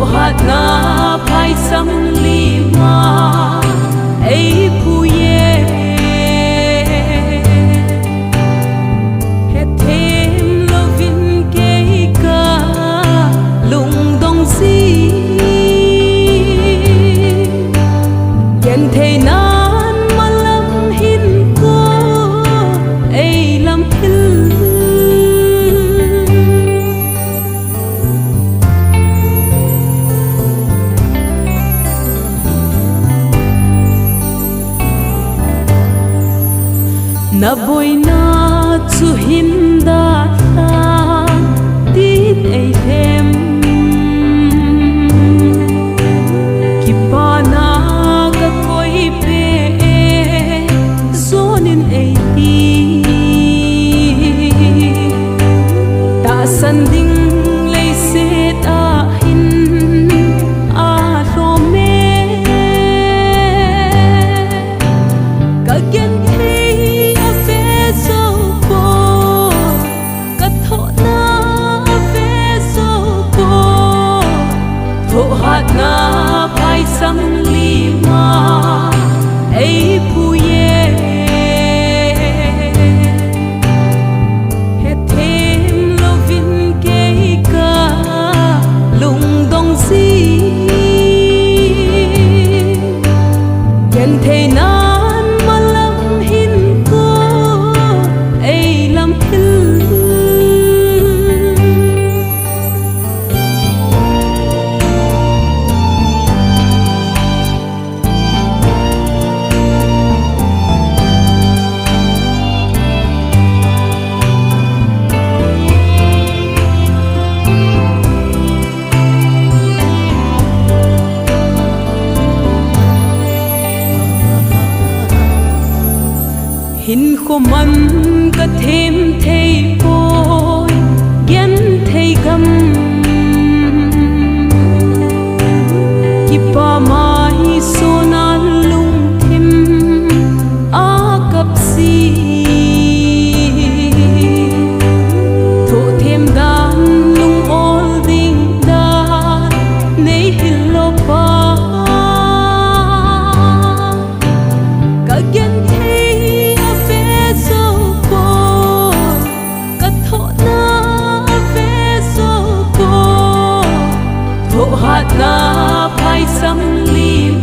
hạt na phai sam lima ấy phu ye hết thêm lovin kê ca lung dong si yen thei nan malam hin ko ấy lam hil na boy na chu hin da ta tin ei hem ki pa na ka koi pe zonin ei ti ta san ding lei se ta hin a lo me ka gen na phai sam lima ấy phu ye hết thêm lovin kê ca lung dong si yen thei nan malam hin ko ấy lam hil hin khô man ka thêm thei bôi gen thei gam ki pa mai sona lung thim a kap si tho thêm dan lung ol ding da nei hilo pa ka gen hạt na phai sam lim